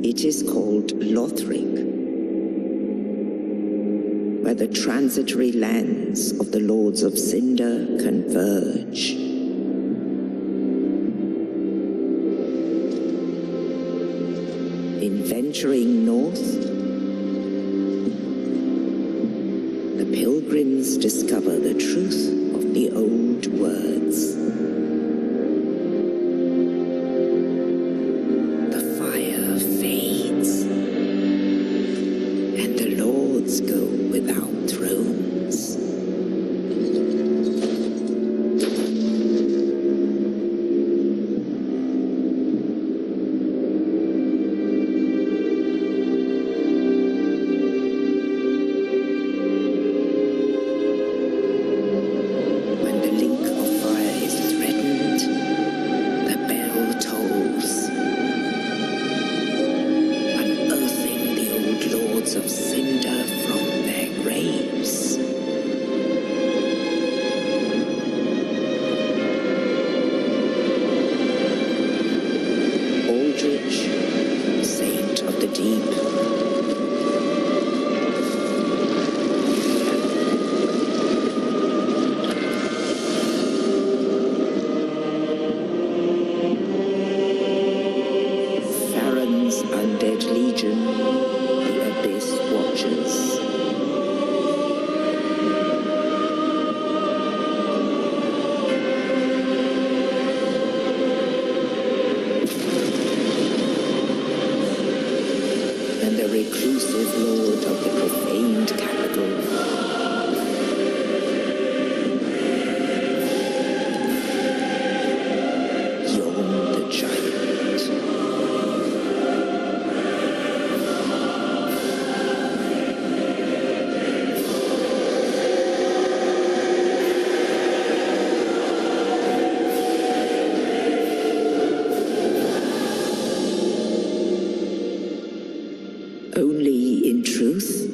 It is called Lothric, where the transitory lands of the Lords of Cinder converge. In venturing north, the pilgrims discover the truth of the old words. The fire fades, and the lords go without thrones. Of cinder from their graves. Aldrich, saint of the deep. Farron's undead legion. Abyss Watchers. And the reclusive lord of the profaned capital. Yorn the Giant. Only in truth,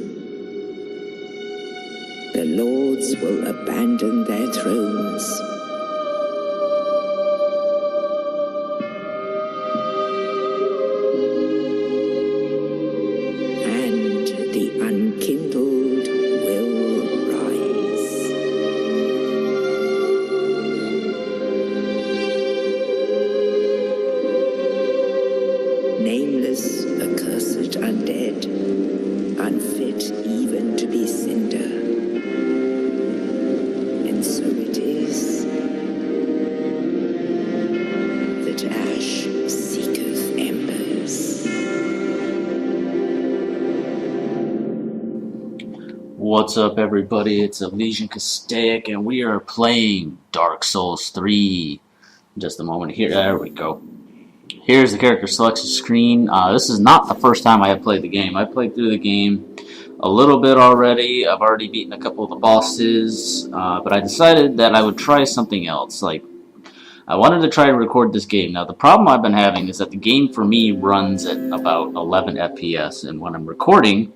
the lords will abandon their thrones. And the unkindled will rise. Nameless, accursed undead, unfit even to be cinder. And so it is that ash seeketh embers. What's up, everybody? It's ElysianCastaic, and we are playing Dark Souls 3. Just a moment here. There we go. Here's the character selection screen. This is not the first time I have played the game. I played through the game a little bit already. I've already beaten a couple of the bosses, but I decided that I would try something else. I wanted to try and record this game. Now, the problem I've been having is that the game for me runs at about 11 FPS, and when I'm recording,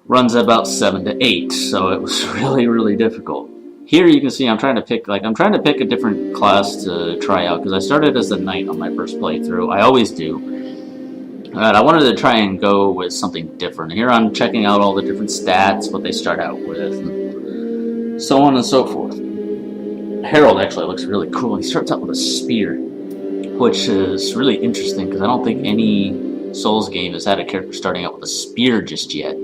runs at about 7 to 8. So it was really, really difficult. Here you can see I'm trying to pick a different class to try out, because I started as a knight on my first playthrough. I always do. I wanted to try and go with something different. Here I'm checking out all the different stats, what they start out with, and so on and so forth. Herald actually looks really cool. He starts out with a spear, which is really interesting because I don't think any Souls game has had a character starting out with a spear just yet.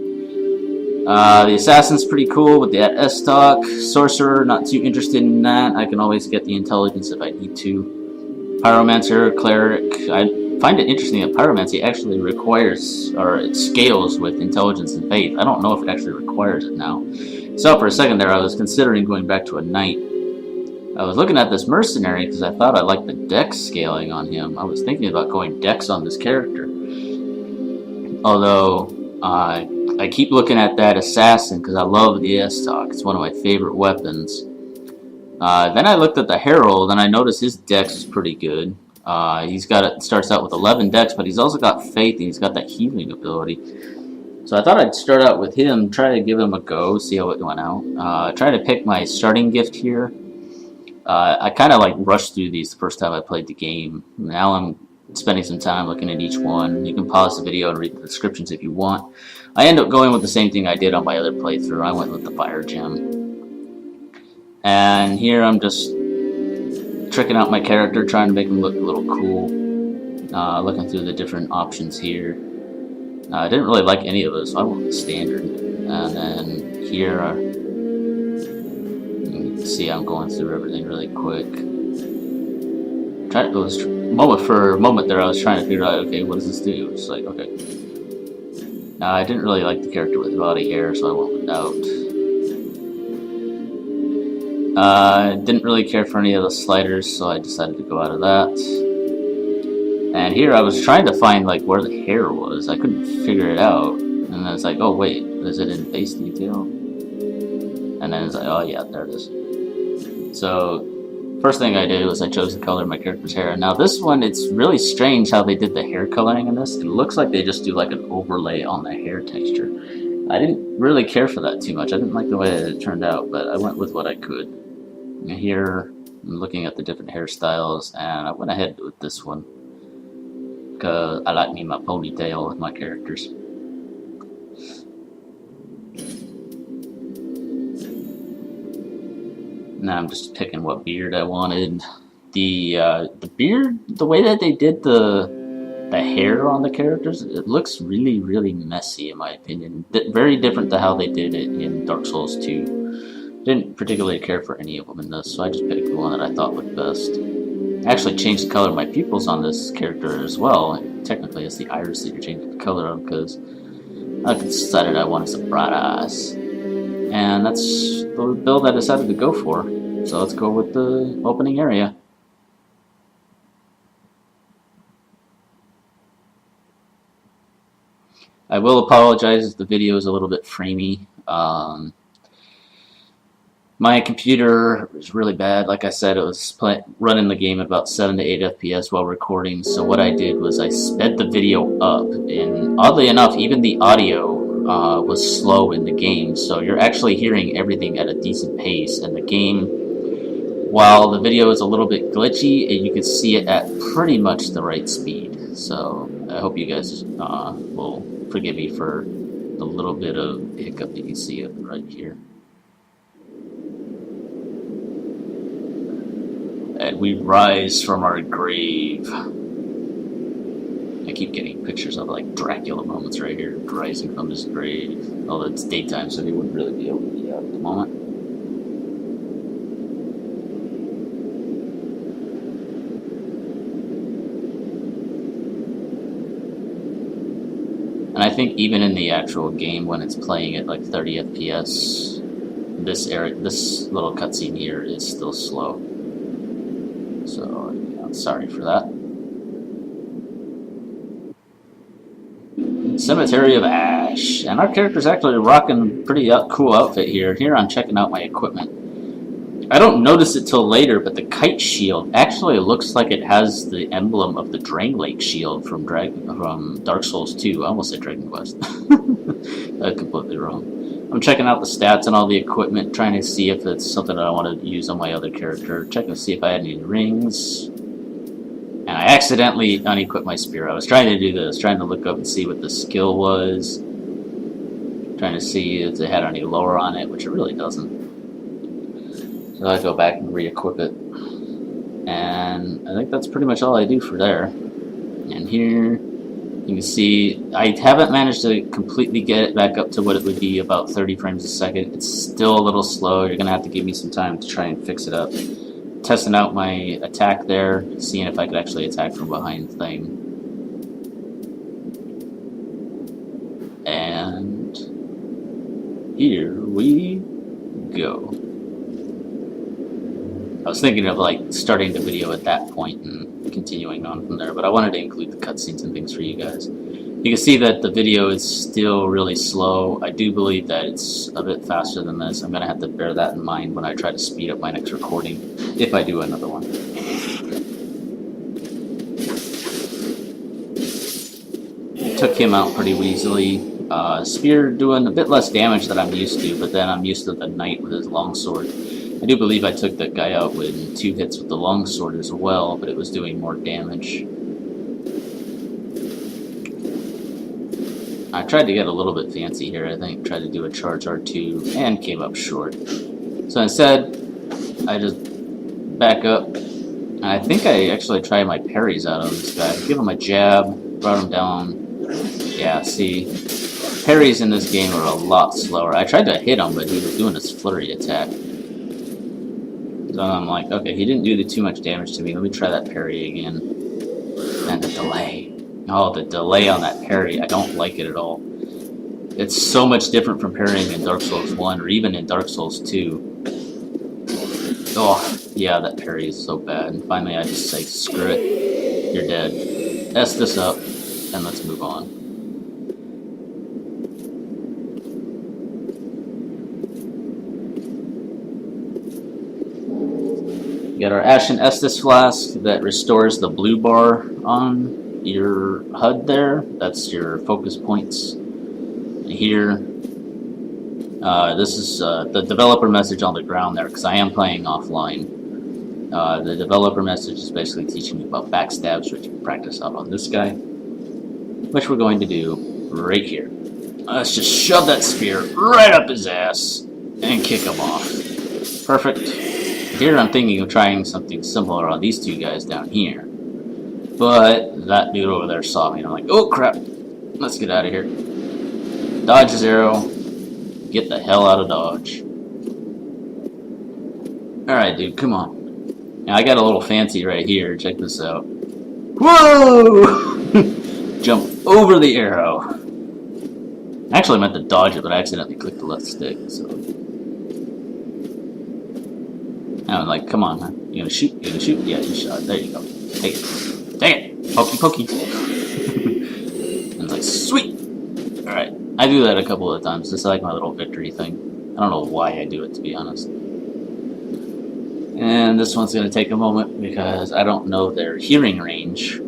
The Assassin's pretty cool with that S-Stock. Sorcerer, not too interested in that. I can always get the intelligence if I need to. Pyromancer, Cleric. I find it interesting that Pyromancy actually requires, or it scales with intelligence and faith. I don't know if it actually requires it now. So for a second there, I was considering going back to a knight. I was looking at this mercenary because I thought I liked the dex scaling on him. I was thinking about going dex on this character. Although, I keep looking at that assassin because I love the S-Stock. It's one of my favorite weapons. Then I looked at the Herald and I noticed his dex is pretty good. Starts out with 11 dex, but he's also got faith and he's got that healing ability. So I thought I'd start out with him, try to give him a go, see how it went out. Try to pick my starting gift here. I kind of rushed through these the first time I played the game. Now I'm spending some time looking at each one. You can pause the video and read the descriptions if you want. I end up going with the same thing I did on my other playthrough. I went with the fire gem. And here I'm just tricking out my character, trying to make him look a little cool. Looking through the different options here. I didn't really like any of those, so I went with standard. And then here, you can see I'm going through everything really quick. For a moment there, I was trying to figure out, okay, what does this do? It's like, okay. I didn't really like the character with body hair, so I went without. Didn't really care for any of the sliders, so I decided to go out of that. And here I was trying to find like where the hair was. I couldn't figure it out. And then it's like, oh wait, is it in base detail? And then it's like, oh yeah, there it is. So first thing I did was I chose the color of my character's hair. Now this one, it's really strange how they did the hair coloring in this. It looks like they just do like an overlay on the hair texture. I didn't really care for that too much. I didn't like the way that it turned out, but I went with what I could. And here, I'm looking at the different hairstyles, and I went ahead with this one. Because I like me my ponytail with my characters. Now I'm just picking what beard I wanted. The beard, the way that they did the hair on the characters, it looks really, really messy in my opinion. Very different to how they did it in Dark Souls 2. Didn't particularly care for any of them in this, so I just picked the one that I thought looked best. I actually changed the color of my pupils on this character as well. Technically, it's the iris that you're changing the color of, because I decided I wanted some bright eyes. And that's the build I decided to go for. So let's go with the opening area. I will apologize if the video is a little bit framey. My computer was really bad. Like I said, it was running the game at about 7 to 8 FPS while recording. So what I did was I sped the video up. And oddly enough, even the audio was slow in the game. So you're actually hearing everything at a decent pace. And the game, while the video is a little bit glitchy, you can see it at pretty much the right speed. So I hope you guys will forgive me for the little bit of hiccup that you see right here. And we rise from our grave. I keep getting pictures of like Dracula moments right here, rising from his grave. Although it's daytime, so he wouldn't really be able to be out at the moment. And I think even in the actual game, when it's playing at like 30 FPS, this little cutscene here is still slow. So, sorry for that. Cemetery of Ash. And our character's actually rocking a pretty cool outfit here. Here I'm checking out my equipment. I don't notice it till later, but the kite shield actually looks like it has the emblem of the Drain Lake shield from Dark Souls 2. I almost said Dragon Quest. That's completely wrong. I'm checking out the stats and all the equipment, trying to see if it's something that I want to use on my other character. Checking to see if I had any rings. And I accidentally unequipped my spear. I was trying to do this, trying to look up and see what the skill was. Trying to see if it had any lower on it, which it really doesn't. So I go back and re-equip it. And I think that's pretty much all I do for there. And here you can see I haven't managed to completely get it back up to what it would be about 30 frames a second. It's still a little slow. You're going to have to give me some time to try and fix it up. Testing out my attack there, seeing if I could actually attack from behind the thing. And here we go. I was thinking of like starting the video at that point and continuing on from there, but I wanted to include the cutscenes and things for you guys. You can see that the video is still really slow. I do believe that it's a bit faster than this. I'm going to have to bear that in mind when I try to speed up my next recording, if I do another one. Took him out pretty easily. Spear doing a bit less damage than I'm used to, but then I'm used to the knight with his longsword. I do believe I took that guy out with 2 hits with the longsword as well, but it was doing more damage. I tried to get a little bit fancy here, I think. Tried to do a charge R2 and came up short. So instead, I just back up. And I think I actually tried my parries out on this guy. Give him a jab, brought him down. Yeah, see? Parries in this game are a lot slower. I tried to hit him, but he was doing his flurry attack. So I'm like, okay, he didn't do too much damage to me. Let me try that parry again. And the delay. Oh, the delay on that parry. I don't like it at all. It's so much different from parrying in Dark Souls 1 or even in Dark Souls 2. Oh, yeah, that parry is so bad. And finally I just say, screw it. You're dead. S this up, and let's move on. Get our Ashen Estus Flask that restores the blue bar on your HUD there. That's your focus points. Here, this is the developer message on the ground there, because I am playing offline. The developer message is basically teaching you about backstabs, which you can practice out on this guy, which we're going to do right here. Let's just shove that spear right up his ass and kick him off. Perfect. Here I'm thinking of trying something similar on these two guys down here. But that dude over there saw me and I'm like, oh crap, let's get out of here. Dodge zero. Get the hell out of Dodge. Alright dude, come on. Now I got a little fancy right here, check this out. Whoa! Jump over the arrow. I actually meant to dodge it, but I accidentally clicked the left stick, so. I'm like, come on, man. You gonna shoot? You gonna shoot? Yeah, you shot. There you go. Take it. Dang it! Pokey pokey. And it's like, sweet! Alright. I do that a couple of times. It's like my little victory thing. I don't know why I do it, to be honest. And this one's gonna take a moment because I don't know their hearing range.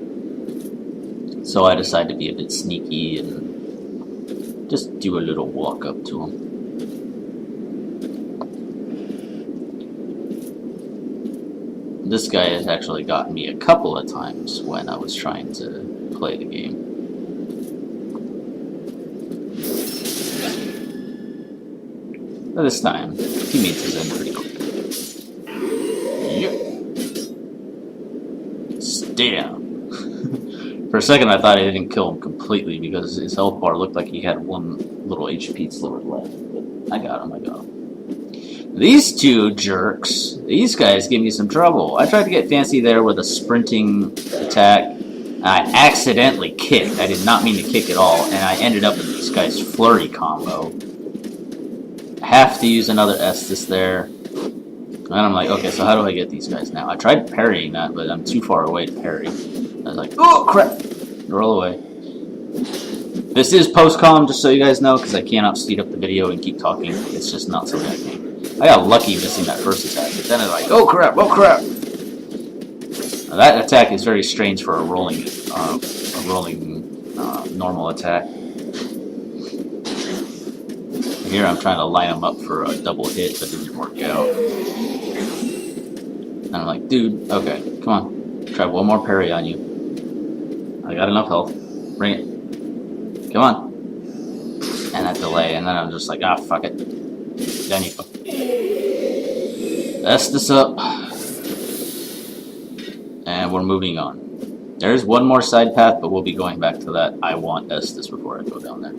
So I decide to be a bit sneaky and just do a little walk up to them. This guy has actually gotten me a couple of times when I was trying to play the game. But this time, he meets his end pretty quick. Yep. Stay down. For a second I thought I didn't kill him completely because his health bar looked like he had one little HP sliver left. But I got him. These two jerks, these guys give me some trouble. I tried to get fancy there with a sprinting attack. I accidentally kicked. I did not mean to kick at all, and I ended up with this guy's flurry combo. I have to use another Estus there. And I'm like, okay, so how do I get these guys now? I tried parrying that, but I'm too far away to parry. I was like, oh crap! Roll away. This is post-com, just so you guys know, because I cannot speed up the video and keep talking. It's just not something I can. I got lucky missing that first attack, but then it's like, oh crap, oh crap! Now that attack is very strange for a rolling normal attack. Here I'm trying to line him up for a double hit, but it didn't work out. And I'm like, dude, okay, come on. Try one more parry on you. I got enough health. Bring it. Come on. And that delay, and then I'm just like, ah, fuck it. Down you go. S this up. And we're moving on. There's one more side path, but we'll be going back to that. I want Estus before I go down there.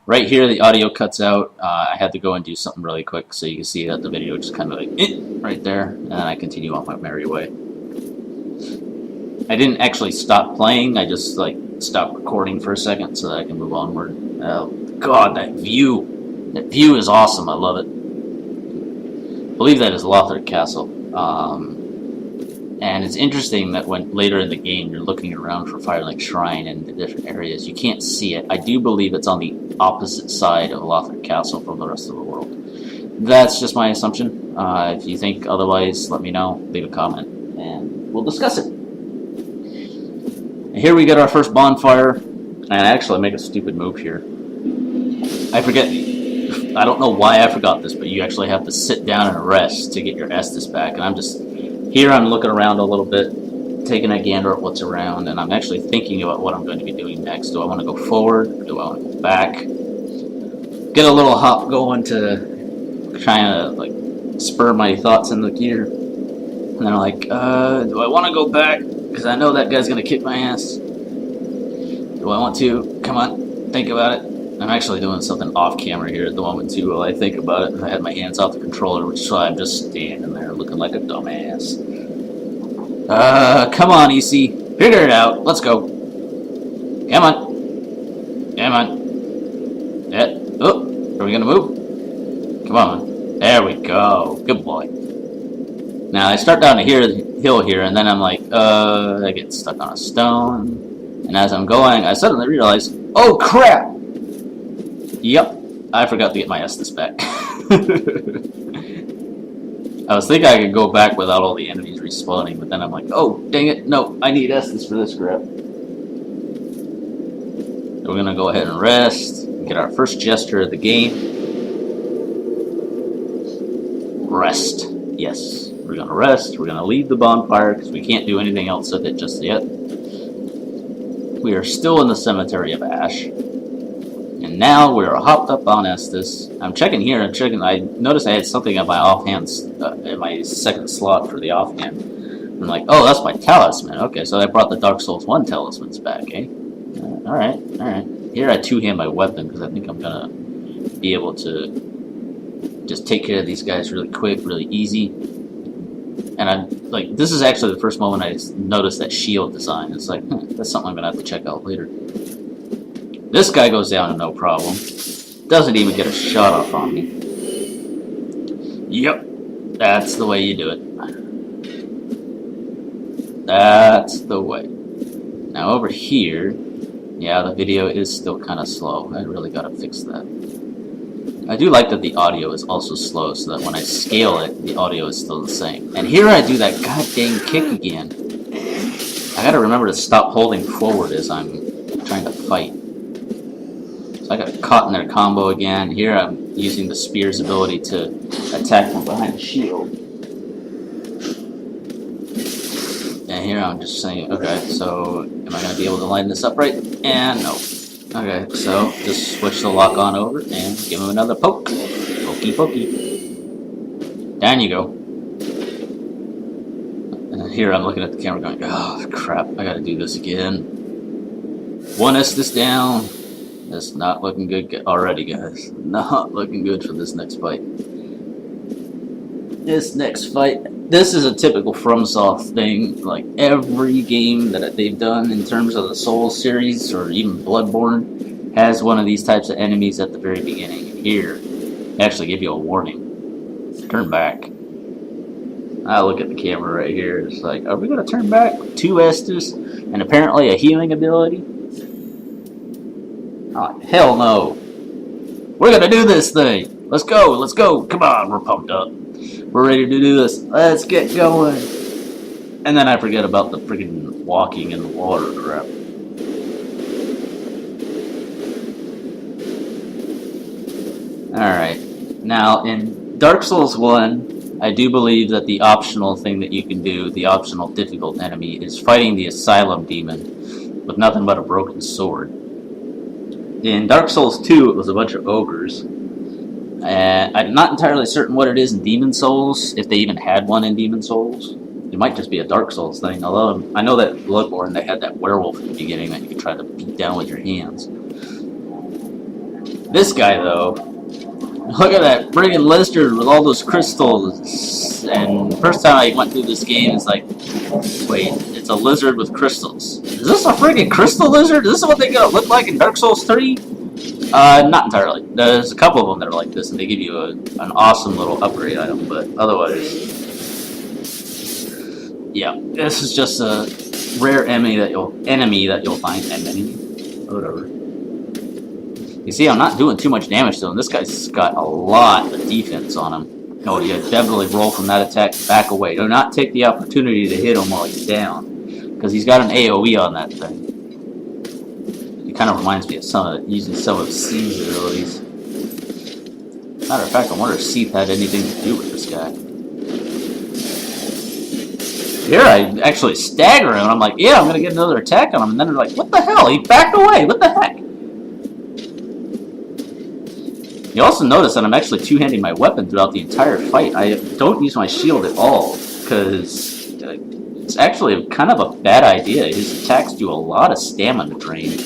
Right here, the audio cuts out. I had to go and do something really quick, so you can see that the video just kind of like, right there, and then I continue on my merry way. I didn't actually stop playing, I just like stopped recording for a second so that I can move onward. God, that view! That view is awesome, I love it. I believe that is Lothric Castle. And it's interesting that when later in the game you're looking around for Firelink Shrine and the different areas, you can't see it. I do believe it's on the opposite side of Lothric Castle from the rest of the world. That's just my assumption. If you think otherwise, let me know. Leave a comment, and we'll discuss it. And here we get our first bonfire, and I actually make a stupid move here. I don't know why I forgot this, but you actually have to sit down and rest to get your Estus back, and I'm looking around a little bit taking a gander at what's around, and I'm actually thinking about what I'm going to be doing next. Do I want to go forward, or do I want to go back? Get a little hop going to try to like spur my thoughts into gear. And then I'm like, do I want to go back? Because I know that guy's going to kick my ass. Do I want to? Come on, think about it. I'm actually doing something off camera here at the moment too while I think about it. I had my hands off the controller, which is why I'm just standing there looking like a dumbass. Come on, EC. Figure it out. Let's go. Come on. Come on. Yeah. Oh, are we gonna move? Come on. There we go. Good boy. Now I start down the hill here, and then I'm like, I get stuck on a stone. And as I'm going, I suddenly realize, oh crap! Yep, I forgot to get my Estus back. I was thinking I could go back without all the enemies respawning, but then I'm like, oh, dang it, no, I need Estus for this crap. So we're gonna go ahead and rest, get our first gesture of the game. Rest, yes. We're gonna rest, we're gonna leave the bonfire, because we can't do anything else with it just yet. We are still in the Cemetery of Ash. And now we're hopped up on Estus. I'm checking here, I noticed I had something in my offhand, in my second slot for the offhand. I'm like, oh, that's my talisman. Okay, so I brought the Dark Souls 1 talismans back, eh? Alright, alright. Here I two-hand my weapon, because I think I'm gonna be able to just take care of these guys really quick, really easy. And I'm like, this is actually the first moment I noticed that shield design. It's like, that's something I'm gonna have to check out later. This guy goes down no problem. Doesn't even get a shot off on me. Yep, that's the way you do it. That's the way. Now over here, yeah, the video is still kind of slow. I really gotta fix that. I do like that the audio is also slow, so that when I scale it, the audio is still the same. And here I do that goddamn kick again. I gotta remember to stop holding forward as I'm trying to fight. I got caught in their combo again. Here I'm using the spear's ability to attack from behind the shield. And here I'm just saying, okay, so am I going to be able to line this up right? And no. Okay, so just switch the lock on over and give him another poke. Pokey pokey. Down you go. And here I'm looking at the camera going, oh crap, I got to do this again. One Estus down. That's not looking good already, guys. Not looking good for this next fight. This is a typical FromSoft thing. Like every game that they've done in terms of the Souls series, or even Bloodborne, has one of these types of enemies at the very beginning. Here, they actually give you a warning. Turn back. I look at the camera right here. It's like, are we going to turn back? 2 Estus and apparently a healing ability? Oh, hell no. We're gonna do this thing. Let's go, let's go. Come on, we're pumped up. We're ready to do this. Let's get going. And then I forget about the freaking walking in the water crap. Alright. Now, in Dark Souls 1, I do believe that the optional thing that you can do, the optional difficult enemy, is fighting the Asylum Demon with nothing but a broken sword. In Dark Souls 2, it was a bunch of ogres. I'm not entirely certain what it is in Demon Souls, if they even had one in Demon Souls. It might just be a Dark Souls thing, although I know that in Bloodborne they had that werewolf at the beginning that you could try to beat down with your hands. This guy, though, look at that friggin' lizard with all those crystals. And the first time I went through this game, it's like, wait, it's a lizard with crystals. Is this a friggin' crystal lizard? Is this what they gonna look like in Dark Souls 3? Not entirely. There's a couple of them that are like this, and they give you an awesome little upgrade item, but otherwise, yeah, this is just a rare enemy that you'll find. Whatever. You see, I'm not doing too much damage to him. This guy's got a lot of defense on him. Oh, you definitely roll from that attack, back away. Do not take the opportunity to hit him while he's down, because he's got an AoE on that thing. It kind of reminds me of using some of Seath's abilities. Matter of fact, I wonder if Seath had anything to do with this guy. Here I actually stagger him, and I'm like, yeah, I'm gonna get another attack on him, and then they're like, what the hell? He backed away. What the heck? You also notice that I'm actually two-handing my weapon throughout the entire fight. I don't use my shield at all, because it's actually kind of a bad idea. His attacks do a lot of stamina drain,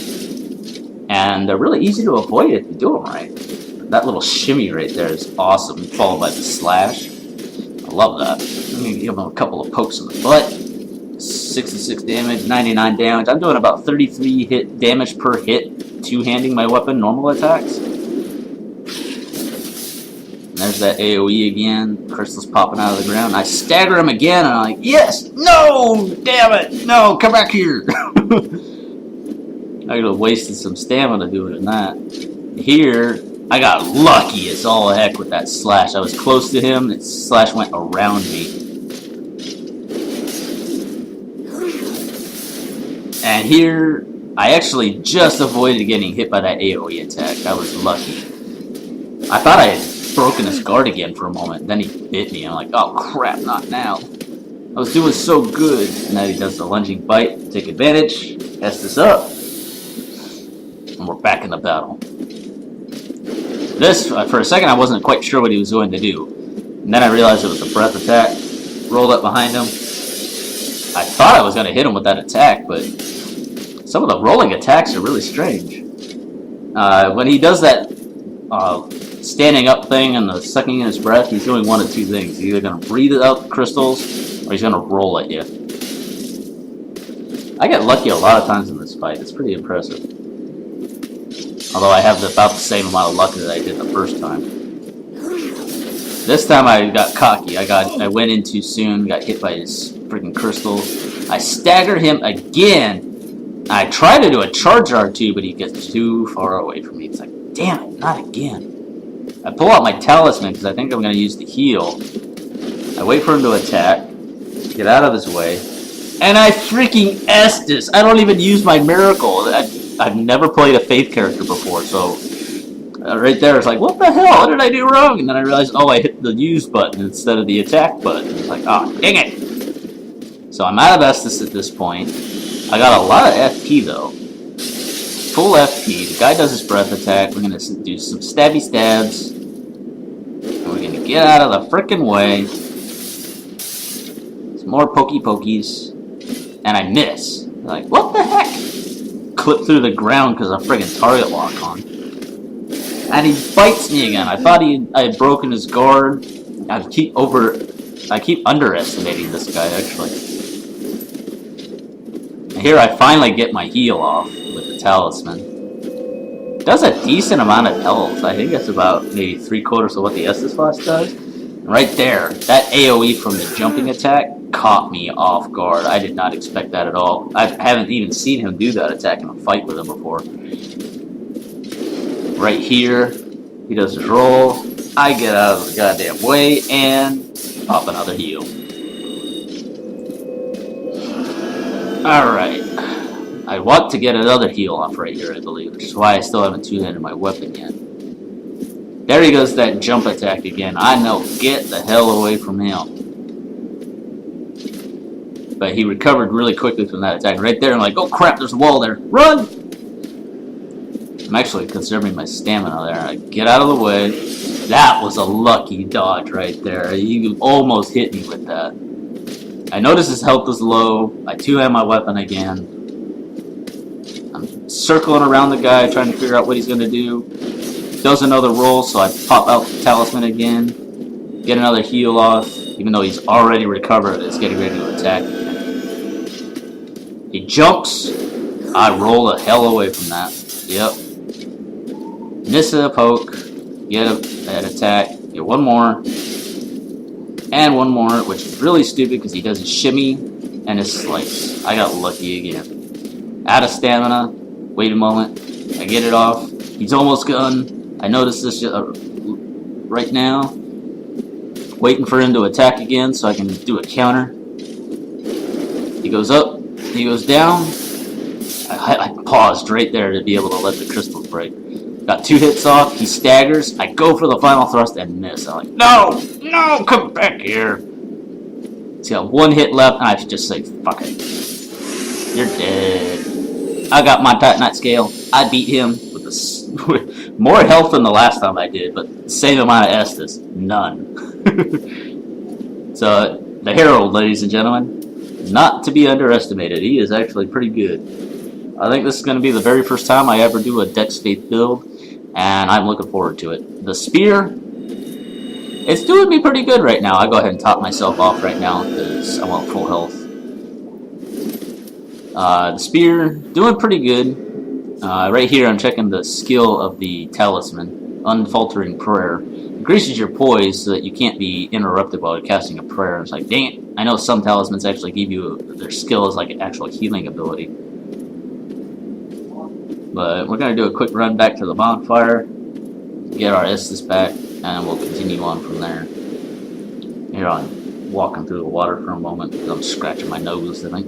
and they're really easy to avoid if you do them right. That little shimmy right there is awesome, followed by the slash. I love that. I'm going to give him a couple of pokes in the butt. 66 damage, 99 damage. I'm doing about 33 hit damage per hit, two-handing my weapon, normal attacks. And there's that AoE again. Crystal's popping out of the ground. I stagger him again, and I'm like, yes! No! Damn it! No! Come back here! I could have wasted some stamina doing that. Here, I got lucky as all heck with that slash. I was close to him, and slash went around me. And here, I actually just avoided getting hit by that AoE attack. I was lucky. I thought I had broken his guard again for a moment, then he bit me. I'm like, oh crap, not now. I was doing so good. And now he does the lunging bite. Take advantage. S this up. And we're back in the battle. This, for a second, I wasn't quite sure what he was going to do. And then I realized it was a breath attack. Rolled up behind him. I thought I was going to hit him with that attack, but some of the rolling attacks are really strange. When he does that standing up thing and the sucking in his breath, he's doing one of two things. He's either going to breathe out crystals, or he's going to roll at you. I get lucky a lot of times in this fight. It's pretty impressive. Although I have about the same amount of luck that I did the first time. This time I got cocky. I went in too soon, got hit by his freaking crystal. I stagger him again. I try to do a charge R2, but he gets too far away from me. It's like, damn it, not again. I pull out my talisman because I think I'm going to use the heal. I wait for him to attack, get out of his way, and I freaking Estus. I don't even use my miracle. I've never played a faith character before, so right there it's like, what the hell? What did I do wrong? And then I realized, oh, I hit the use button instead of the attack button. It's like, oh, dang it. So I'm out of Estus at this point. I got a lot of FP though. Full FP. The guy does his breath attack. We're going to do some stabby stabs. And we're going to get out of the frickin' way. Some more pokey pokies. And I miss. Like, what the heck? Clip through the ground because of friggin' target lock on. And he bites me again. I thought I had broken his guard. I keep underestimating this guy, actually. And here I finally get my heal off with the talisman. It does a decent amount of health. I think it's about maybe 3/4 of what the Estus Flask does. And right there, that AoE from the jumping attack caught me off guard. I did not expect that at all. I haven't even seen him do that attack in a fight with him before. Right here, he does his roll. I get out of the goddamn way and pop another heal. Alright. I want to get another heal off right here, I believe, which is why I still haven't two-handed my weapon yet. There he goes, that jump attack again. I know, get the hell away from him. But he recovered really quickly from that attack. Right there, I'm like, oh crap, there's a wall there. Run! I'm actually conserving my stamina there. I get out of the way. That was a lucky dodge right there. You almost hit me with that. I noticed his health was low. I two-hand my weapon again. I'm circling around the guy, trying to figure out what he's going to do. Does another roll, so I pop out the talisman again. Get another heal off. Even though he's already recovered, it's getting ready to attack again. He jumps. I roll the hell away from that. Yep. Miss a poke. Get an attack. Get one more. And one more, which is really stupid because he does a shimmy and a slice. I got lucky again. Out of stamina. Wait a moment. I get it off. He's almost gone. I noticed this right now. Waiting for him to attack again so I can do a counter. He goes up. He goes down. I paused right there to be able to let the crystals break. Got 2 hits off. He staggers. I go for the final thrust and miss. I'm like, no! No! Come back here! He's got one hit left, and I should just say, fuck it. You're dead. I got my Titanite scale. I beat him with more health than the last time I did, but same amount of Estus. None. So, the Herald, ladies and gentlemen, not to be underestimated. He is actually pretty good. I think this is going to be the very first time I ever do a Dex Faith build, and I'm looking forward to it. The Spear, it's doing me pretty good right now. I go ahead and top myself off right now because I want full health. The Spear, doing pretty good. Right here I'm checking the skill of the Talisman, Unfaltering Prayer. Increases your poise so that you can't be interrupted while you're casting a prayer. It's like, dang it, I know some talismans actually give you their skill as like an actual healing ability. But we're going to do a quick run back to the bonfire, get our Estus back, and we'll continue on from there. Here I'm walking through the water for a moment because I'm scratching my nose, I think.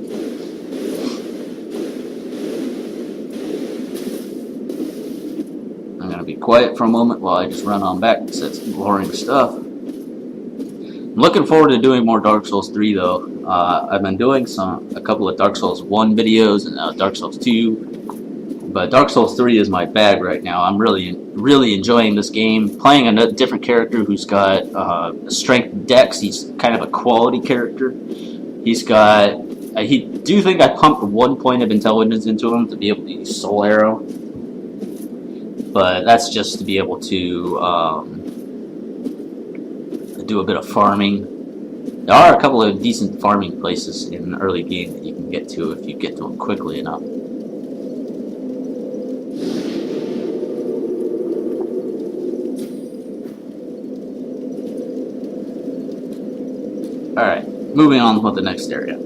I'm going to be quiet for a moment while I just run on back because that's boring stuff. I'm looking forward to doing more Dark Souls 3 though. I've been doing a couple of Dark Souls 1 videos and Dark Souls 2. But Dark Souls 3 is my bag right now. I'm really enjoying this game. Playing a different character who's got strength dex. He's kind of a quality character. He's got... I do think I pumped 1 point of intelligence into him to be able to use Soul Arrow. But that's just to be able to do a bit of farming. There are a couple of decent farming places in the early game that you can get to if you get to them quickly enough. Alright, moving on with the next area.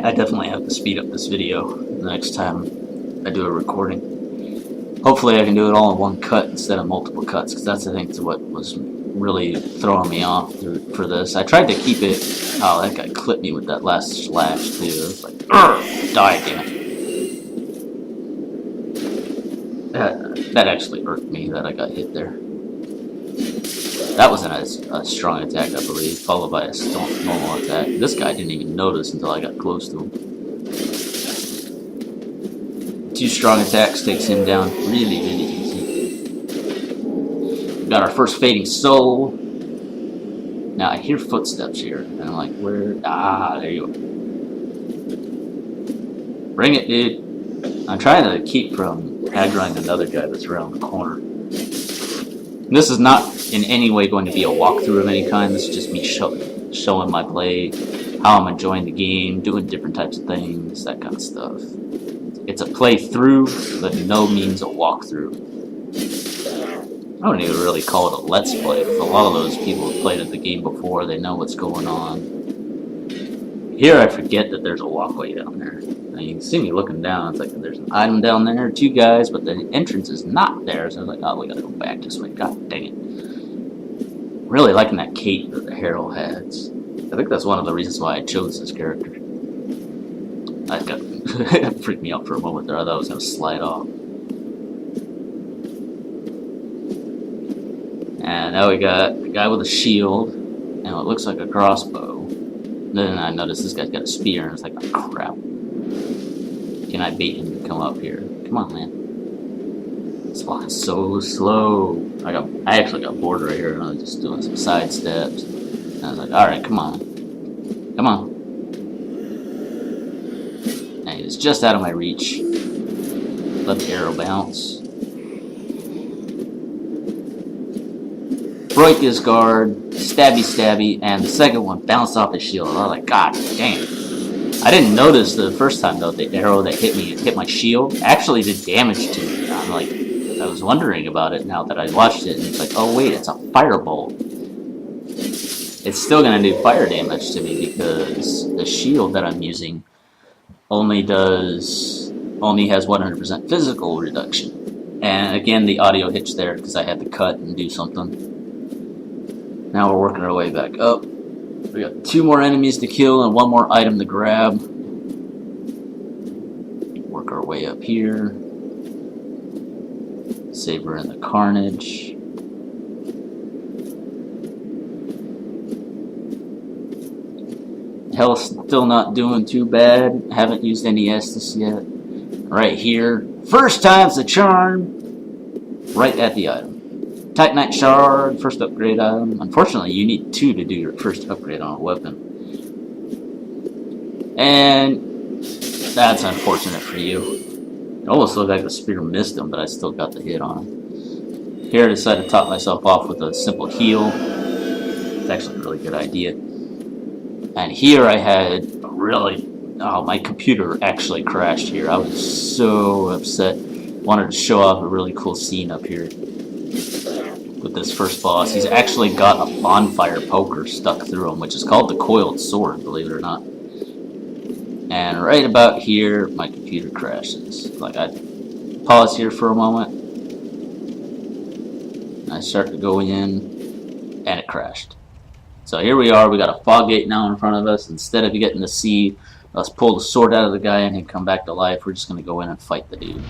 I definitely have to speed up this video the next time I do a recording. Hopefully I can do it all in one cut instead of multiple cuts, because that's I think what was really throwing me off for this. I tried to keep it... Oh, that guy clipped me with that last slash too. It was like, die, damn it. That actually irked me that I got hit there. That wasn't a strong attack, I believe, followed by a normal attack. This guy didn't even notice until I got close to him. 2 strong attacks takes him down really, really easy. We got our first Fading Soul. Now I hear footsteps here, and I'm like, where? Ah, there you go. Bring it, dude. I'm trying to keep from aggroing another guy that's around the corner. This is not in any way going to be a walkthrough of any kind. This is just me showing my play, how I'm enjoying the game, doing different types of things, that kind of stuff. It's a playthrough, but no means a walkthrough. I wouldn't even really call it a let's play. A lot of those people have played the game before, they know what's going on. Here I forget that there's a walkway down there. Now you can see me looking down, it's like there's an item down there, 2 guys, but the entrance is not there, so I was like, oh, we gotta go back this way, god dang it. Really liking that cape that the Herald has. I think that's one of the reasons why I chose this character. That freaked me out for a moment there, I thought I was gonna slide off. And now we got a guy with a shield, and what looks like a crossbow. Then I noticed this guy's got a spear, and it's like, oh crap. Can I bait him to come up here? Come on, man. It's walking so slow. I actually got bored right here, and I was just doing some side steps. And I was like, alright, come on. Come on. And he was just out of my reach. Let the arrow bounce. Broke his guard, stabby, and the second one bounced off his shield. I was like, god damn. I didn't notice the first time though the arrow that hit my shield actually did damage to me. I'm like, I was wondering about it now that I watched it, and it's like, oh wait, it's a firebolt. It's still gonna do fire damage to me because the shield that I'm using only has 100% physical reduction. And again, the audio hitch there because I had to cut and do something. Now we're working our way back up. We got 2 more enemies to kill and 1 more item to grab. Work our way up here. Savor in the carnage. Health still not doing too bad. Haven't used any Estus yet. Right here. First time's the charm. Right at the item. Titanite Shard, first upgrade item. Unfortunately, you need 2 to do your first upgrade on a weapon. And that's unfortunate for you. It almost looked like the spear missed him, but I still got the hit on him. Here I decided to top myself off with a simple heal. It's actually a really good idea. And here I had a really... Oh, my computer actually crashed here. I was so upset. Wanted to show off a really cool scene up here with this first boss. He's actually got a bonfire poker stuck through him, which is called the coiled sword, believe it or not. And right about here, my computer crashes. Like, I pause here for a moment. I start to go in, and it crashed. So here we are, we got a fog gate now in front of us. Instead of getting to see us pull the sword out of the guy and him come back to life, we're just going to go in and fight the dude.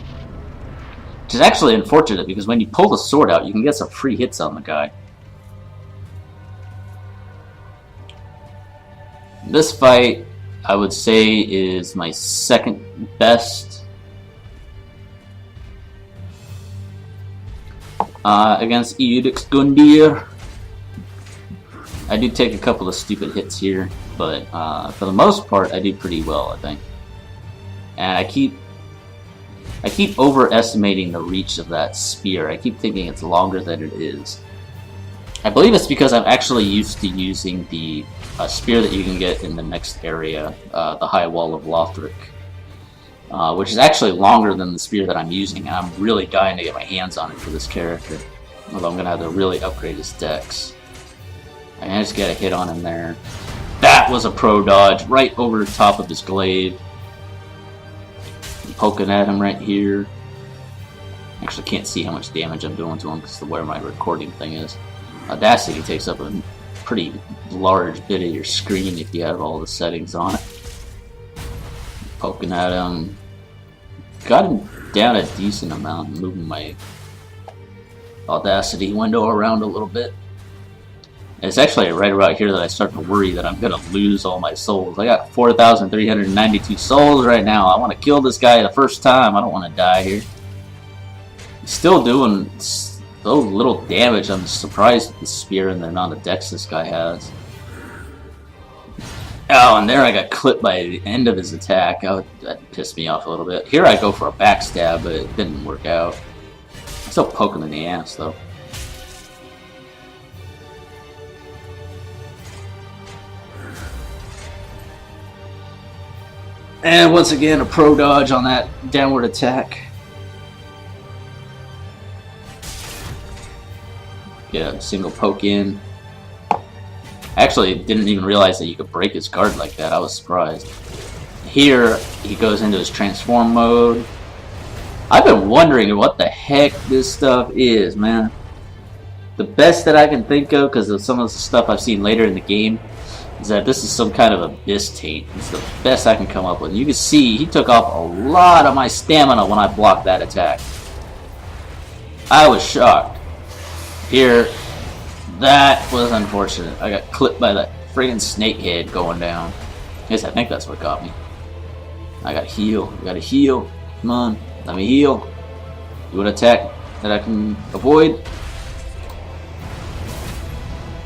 Which is actually unfortunate, because when you pull the sword out, you can get some free hits on the guy. This fight, I would say, is my second best against Eudix Gundyr. I do take a couple of stupid hits here, but for the most part, I do pretty well, I think. And I keep overestimating the reach of that spear. I keep thinking it's longer than it is. I believe it's because I'm actually used to using the spear that you can get in the next area, the High Wall of Lothric, which is actually longer than the spear that I'm using, and I'm really dying to get my hands on it for this character. Although I'm going to have to really upgrade his dex. I managed to get a hit on him there. That was a pro dodge right over the top of his glaive. I'm poking at him right here. Actually can't see how much damage I'm doing to him because of where my recording thing is. Audacity takes up a pretty large bit of your screen if you have all the settings on it. Poking at him. Got him down a decent amount, moving my Audacity window around a little bit. And it's actually right about here that I start to worry that I'm going to lose all my souls. I got 4,392 souls right now. I want to kill this guy the first time. I don't want to die here. He's still doing so little damage. I'm surprised at the spear and the amount of dex this guy has. Oh, and there I got clipped by the end of his attack. That pissed me off a little bit. Here I go for a backstab, but it didn't work out. I still poke him in the ass, though. And once again, a pro dodge on that downward attack. Get a single poke in. I actually didn't even realize that you could break his guard like that. I was surprised. Here, he goes into his transform mode. I've been wondering what the heck this stuff is, man. The best that I can think of, because of some of the stuff I've seen later in the game, is that this is some kind of abyss taint. It's the best I can come up with. You can see he took off a lot of my stamina when I blocked that attack. I was shocked. Here, that was unfortunate. I got clipped by that friggin' snake head going down. Yes, I think that's what got me. I gotta heal. I gotta heal. Come on, let me heal. Do an attack that I can avoid.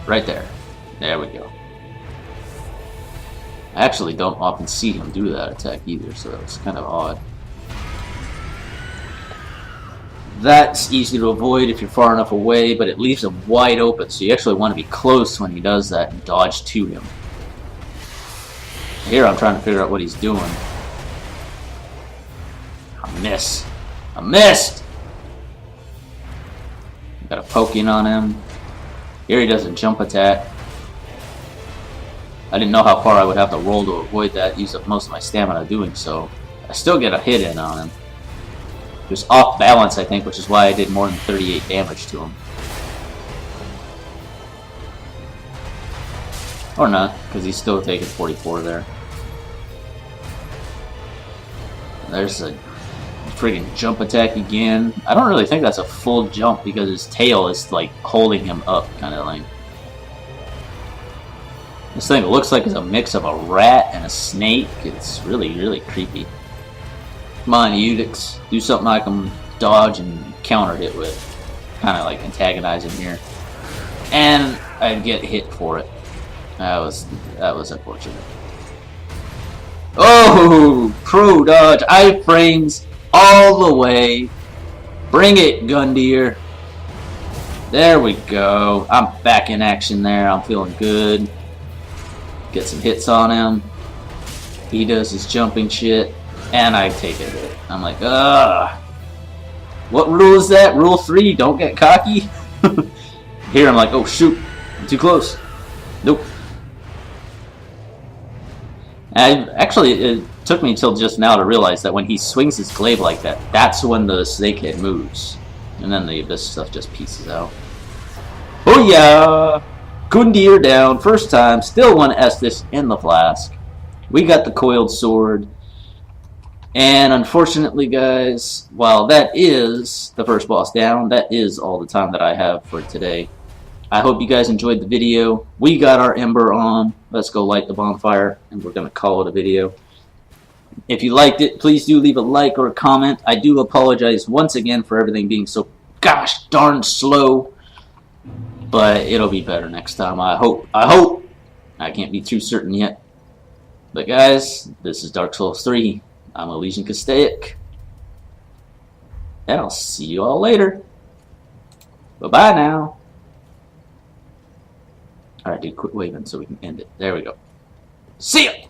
Right there. There we go. I actually don't often see him do that attack either, so it's kind of odd. That's easy to avoid if you're far enough away, but it leaves him wide open, so you actually want to be close when he does that and dodge to him. Here I'm trying to figure out what he's doing. I miss. I missed! Got a poke in on him. Here he does a jump attack. I didn't know how far I would have to roll to avoid that, use up most of my stamina doing so. I still get a hit in on him. He was off balance, I think, which is why I did more than 38 damage to him. Or not, because he's still taking 44 there. There's a friggin' jump attack again. I don't really think that's a full jump because his tail is like holding him up, kind of like. This thing looks like it's a mix of a rat and a snake. It's really, really creepy. Come on, Udix. Do something I can dodge and counter hit with. Kind of like antagonize him here. And I get hit for it. That was unfortunate. Oh! Pro dodge. Iframes all the way. Bring it, Gundyr. There we go. I'm back in action there. I'm feeling good. Get some hits on him. He does his jumping shit. And I take a hit. I'm like, ugh. What rule is that? Rule 3, don't get cocky? Here I'm like, oh shoot. I'm too close. Nope. Actually, it took me until just now to realize that when he swings his glaive like that, that's when the snakehead moves. And then the abyss stuff just pieces out. Oh yeah! Gundyr down, first time, still one Estus in the flask. We got the coiled sword. And unfortunately, guys, while that is the first boss down, that is all the time that I have for today. I hope you guys enjoyed the video. We got our ember on. Let's go light the bonfire, and we're going to call it a video. If you liked it, please do leave a like or a comment. I do apologize once again for everything being so gosh darn slow. But it'll be better next time. I hope. I can't be too certain yet. But guys, this is Dark Souls 3. I'm ElysianCastaic. And I'll see you all later. Bye-bye now. Alright, dude, quit waving so we can end it. There we go. See ya!